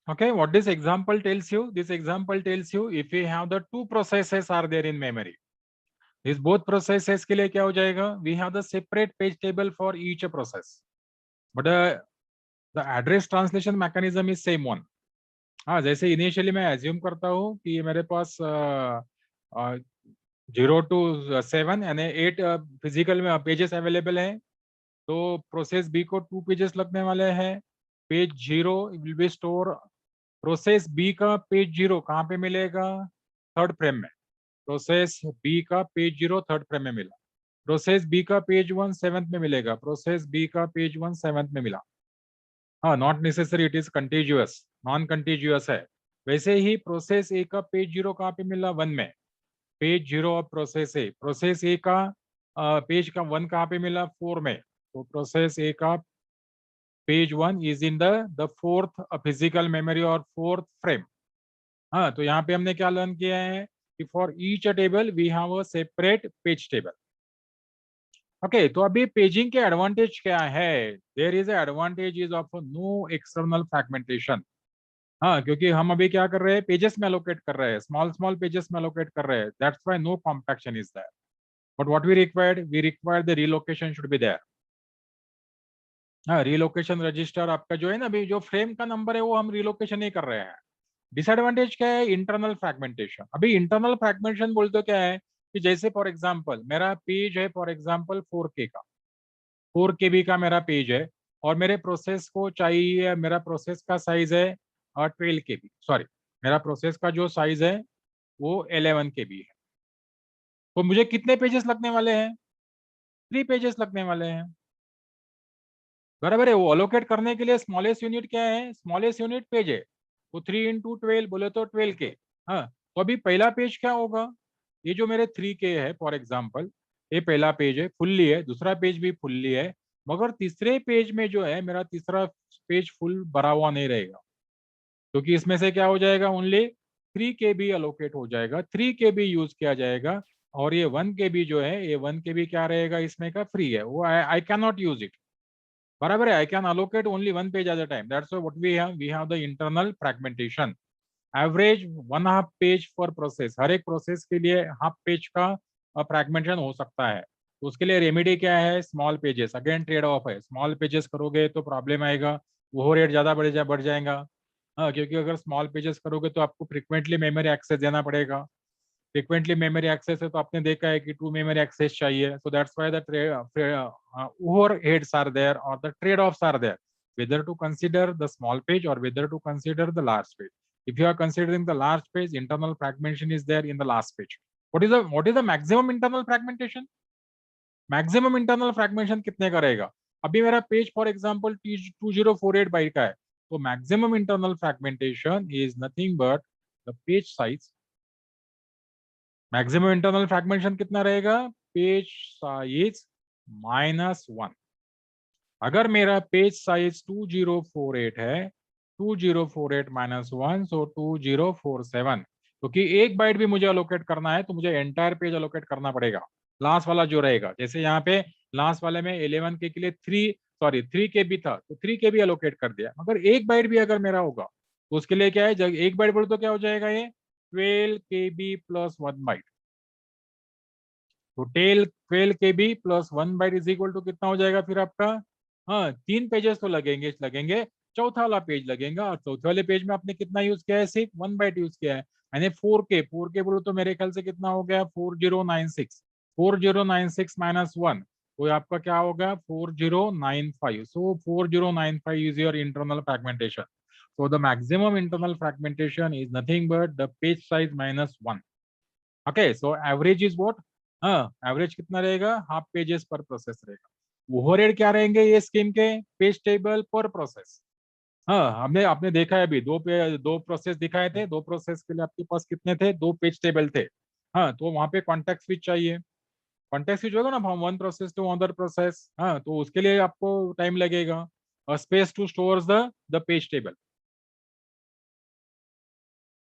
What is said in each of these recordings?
Okay, what this example tells you? This example tells you if we have the two processes are there in memory. These both processes के लिए क्या हो जाएगा? We have the separate page table for each process, but the address translation mechanism is same one. हाँ, जैसे initially मैं assume करता हूँ कि ये मेरे पास 0 to 7 यानी 8 फिजिकल में पेजेस अवेलेबल हैं, तो प्रोसेस बी को 2 पेजेस लगने वाले हैं. Page 0 will be store. Process b का पेज 0 कहाँ पे मिलेगा? थर्ड फ्रेम में. प्रोसेस बी का पेज 0 थर्ड फ्रेम में मिला. प्रोसेस बी का पेज 1 सेवंथ में मिलेगा. प्रोसेस बी का पेज 1 सेवंथ में मिला. हाँ, not necessary it is contiguous, non contiguous है. वैसे ही प्रोसेस ए का पेज 0 कहाँ पे मिला? 1 में. Page 0 of process A. Process ए का पेज का 1 कहाँ पे मिला? 4 में. तो प्रोसेस ए का page 1 is in the fourth physical memory और फोर्थ फ्रेम. हाँ, तो यहाँ पे हमने क्या लर्न किया है कि for each table we have a separate page table. Okay, तो अभी पेजिंग के एडवांटेज क्या है? There is advantage is of no external fragmentation. हाँ, क्योंकि हम अभी क्या कर रहे हैं? पेजेस में अलोकेट कर रहे हैं, स्मॉल स्मॉल पेजेस में अलोकेट कर रहे हैं. That's why no compaction is there. But what we required the relocation should be there. हाँ, रिलोकेशन रजिस्टर आपका जो है ना, अभी जो फ्रेम का नंबर है वो हम रिलोकेशन नहीं कर रहे हैं. डिसएडवांटेज क्या है? Internal fragmentation. अभी इंटरनल फ्रैगमेंटेशन बोलते क्या है कि जैसे फॉर एग्जांपल मेरा पेज है, फॉर एग्जांपल 4K का, 4 KB का मेरा पेज है, और मेरे प्रोसेस को चाहिए, मेरा प्रोसेस का साइज है 12 KB. सॉरी, मेरा प्रोसेस का जो साइज है वो 11 KB है. तो मुझे कितने पेजेस लगने वाले हैं? 3 पेजेस लगने वाले हैं. बराबर है. वो अलोकेट करने के लिए स्मॉलेस्ट यूनिट क्या है? स्मॉलेस्ट यूनिट पेज है. तो 3 into 12 बोले तो 12K. हाँ, तो अभी पहला पेज क्या होगा? ये जो मेरे 3K है फॉर एग्जाम्पल, ये पहला पेज है, फुल्ली है. दूसरा पेज भी फुल्ली है, मगर तीसरे पेज में जो है मेरा तीसरा पेज फुल भरा हुआ नहीं रहेगा, क्योंकि इसमें से क्या हो जाएगा? ओनली 3 KB अलोकेट हो जाएगा, 3 KB यूज किया जाएगा. और ये 1 KB जो है, ये 1 KB क्या रहेगा? इसमें का फ्री है, वो I can not use it. बराबर है. I can allocate only 1 page at a time. That's what we have the internal fragmentation. Average 1/2 page for process. हर एक प्रोसेस के लिए हाफ पेज का फ्रैगमेंटेशन हो सकता है. तो उसके लिए रेमेडी क्या है? Small pages. Again trade off है, स्मॉल पेजेस करोगे तो प्रॉब्लम आएगा, वो रेट ज्यादा बढ़ जाएगा. हाँ, क्योंकि अगर स्मॉल पेजेस करोगे तो आपको फ्रिक्वेंटली मेमोरी एक्सेस देना पड़ेगा. फ्रिक्वेंटली मेमोरी एक्सेस है तो आपने देखा है कि 2 मेमोरी एक्सेस चाहिए. So that's why the overheads are there or the trade-offs are there, whether to consider the small page or whether to consider the large page. If you are considering the large page, internal fragmentation is there in the last page. What is the maximum internal fragmentation? Maximum internal fragmentation कितने का रहेगा? अभी मेरा page for example 2048 bite का है, तो maximum internal fragmentation is nothing but the page size. Maximum internal fragmentation कितना रहेगा? Page size -1. अगर मेरा पेज साइज 2048 है, 2048 -1, सो 2047. क्योंकि एक बाइट भी मुझे अलोकेट करना है तो मुझे एंटायर पेज अलोकेट करना पड़ेगा. लास्ट वाला जो रहेगा, जैसे यहाँ पे लास्ट वाले में 11K के लिए 3 KB था, तो 3 KB अलोकेट कर दिया. मगर एक बाइट भी अगर मेरा होगा तो उसके लिए क्या है? जब एक बाइट बोले तो क्या हो जाएगा? ये 12 KB प्लस 1 बाइट. तो 12 KB plus 1 byte is equal to कितना हो जाएगा फिर आपका? हाँ, 3 पेजेस तो लगेंगे. चौथा वाला पेज लगेगा, और चौथे वाले पेज में आपने कितना यूज किया है? सिर्फ 1 बाइट यूज किया है. यानी 4K बोलो तो मेरे ख्याल से कितना हो गया? 4096. 4096 -1, तो आपका क्या होगा? 4095. सो 4095 is your internal fragmentation. So the maximum internal fragmentation is nothing but the page size -1. Okay, so average is what? हाँ, एवरेज कितना रहेगा? हाफ पेजेस पर प्रोसेस रहेगा. ओवरहेड क्या रहेंगे ये स्कीम के? पेज टेबल पर प्रोसेस. हाँ, हमने आपने देखा है अभी दो प्रोसेस दिखाए थे. दो प्रोसेस के लिए आपके पास कितने थे? 2 पेज टेबल थे. हाँ, तो वहां पे कॉन्टेक्ट स्विच चाहिए. कॉन्टेक्ट स्विच होगा ना from one process to other process. हाँ, तो उसके लिए आपको टाइम लगेगा. Space to store the page table.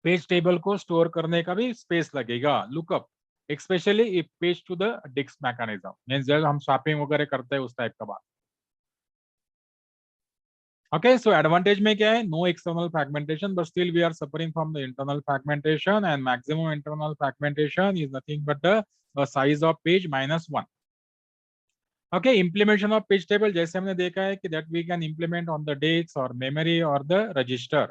Page table को स्टोर करने का भी स्पेस लगेगा. Lookup, specially if page to the disk mechanism, means जब हम शॉपिंग वगैरह करते हैं उस टाइप का बात. Okay, so advantage में क्या है? No external fragmentation, but still we are suffering from the internal fragmentation, and maximum internal fragmentation is nothing but the size of page -1. Okay, implementation of page table जैसे हमने देखा है कि that we can implement on the dates or memory or the register.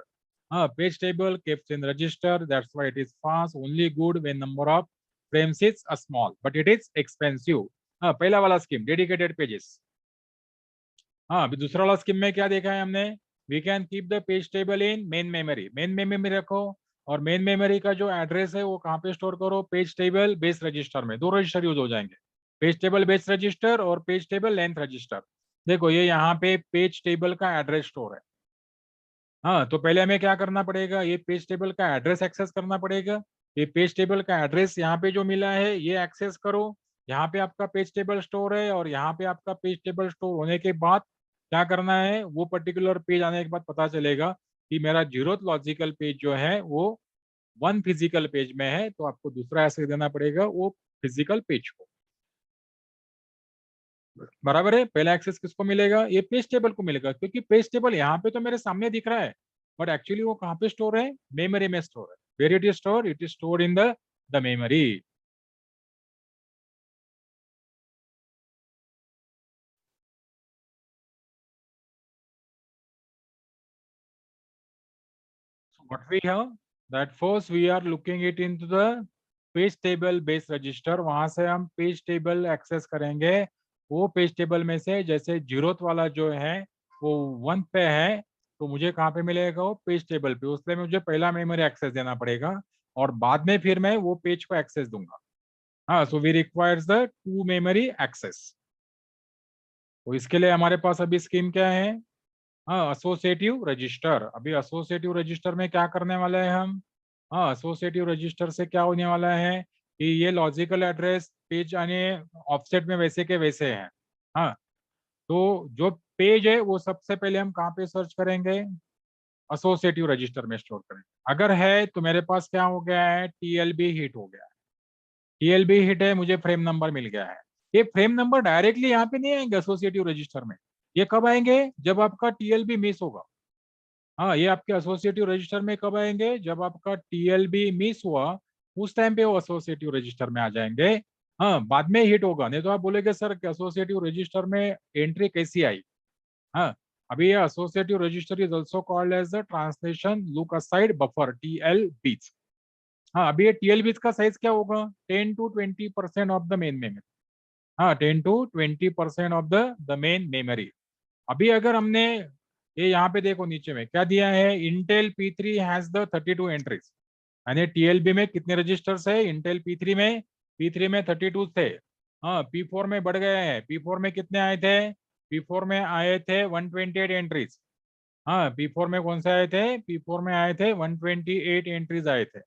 Page table kept in register, that's why it is fast, only good when number of frames is small, but it is expensive. पहला वाला scheme dedicated pages. हाँ, अभी दूसरा वाला scheme में क्या देखा है हमने? We can keep the page table in main memory. Main memory रखो, और मेन मेमोरी का जो एड्रेस है वो कहाँ पे स्टोर करो? पेज टेबल बेस रजिस्टर में. दो रजिस्टर यूज हो जाएंगे, पेज टेबल बेस रजिस्टर और पेज टेबल लेंथ रजिस्टर. देखो ये यहाँ पे पेज टेबल का एड्रेस स्टोर है. हाँ, तो पहले हमें क्या करना पड़ेगा? ये पेज टेबल का एड्रेस एक्सेस करना पड़ेगा. ये पेज टेबल का एड्रेस यहाँ पे जो मिला है ये एक्सेस करो. यहाँ पे आपका पेज टेबल स्टोर है, और यहाँ पे आपका पेज टेबल स्टोर होने के बाद क्या करना है? वो पर्टिकुलर पेज आने के बाद पता चलेगा कि मेरा जीरोथ लॉजिकल पेज जो है वो वन फिजिकल पेज में है, तो आपको दूसरा ऐसे देना पड़ेगा वो फिजिकल पेज को. बराबर है. पहला एक्सेस किसको मिलेगा? ये पेज टेबल को मिलेगा, क्योंकि पेज टेबल यहाँ पे तो मेरे सामने दिख रहा है, बट एक्चुअली वो कहाँ पे स्टोर है? मेमोरी में स्टोर है. Where it is store? It is store in the memory. What we have, that first we are looking it into the page table base register. वहां से हम पेज टेबल एक्सेस करेंगे. वो page table में से जैसे zeroth वाला जो है वो 1 पे है, तो मुझे कहाँ पे मिलेगा? वो पेज टेबल पे. उसमें मुझे पहला मेमोरी एक्सेस देना पड़ेगा, और बाद में फिर मैं वो पेज को एक्सेस दूंगा. हाँ, so we requires the two memory access. तो इसके लिए हमारे पास अभी स्कीम क्या है? हाँ, एसोसिएटिव रजिस्टर. अभी एसोसिएटिव रजिस्टर में क्या करने वाले हैं हम? हाँ, एसोसिएटिव रजिस्टर से क्या होने वाला है कि ये लॉजिकल एड्रेस पेज यानी ऑफसेट में वैसे के वैसे हैं. हाँ, तो जो पेज है वो सबसे पहले हम कहाँ पे सर्च करेंगे? एसोसिएटिव रजिस्टर में स्टोर करेंगे. अगर है तो मेरे पास क्या हो गया है? टीएलबी हिट हो गया है. टीएलबी हिट है, मुझे फ्रेम नंबर मिल गया है. ये फ्रेम नंबर डायरेक्टली यहाँ पे नहीं आएंगे एसोसिएटिव रजिस्टर में. ये कब आएंगे? जब आपका टीएलबी मिस होगा. हाँ, ये आपके एसोसिएटिव रजिस्टर में कब आएंगे? जब आपका टीएलबी मिस हुआ उस टाइम पे वो एसोसिएटिव रजिस्टर में आ जाएंगे. हाँ, बाद में हिट होगा. नहीं तो आप बोलेंगे सर एसोसिएटिव रजिस्टर में एंट्री कैसी आई? हाँ, अभी ये associative register is also called as the translation look aside buffer, TLB. हाँ, अभी ये टीएलबी का साइज क्या होगा? 10 to 20% of the main memory. हाँ, 10 to 20% of the main memory. अभी अगर हमने ये यहाँ पे देखो नीचे में क्या दिया है? Intel P3 has the 32 entries. यानी टीएलबी में कितने रजिस्टर्स है? इंटेल P3 में 32 थे. हाँ, P4 में बढ़ गए हैं. P4 में कितने आए थे? P4 में आए थे 128 एंट्रीज. हाँ, P4 में कौन से आए थे? P4 में आए थे 128 एंट्रीज आए थे.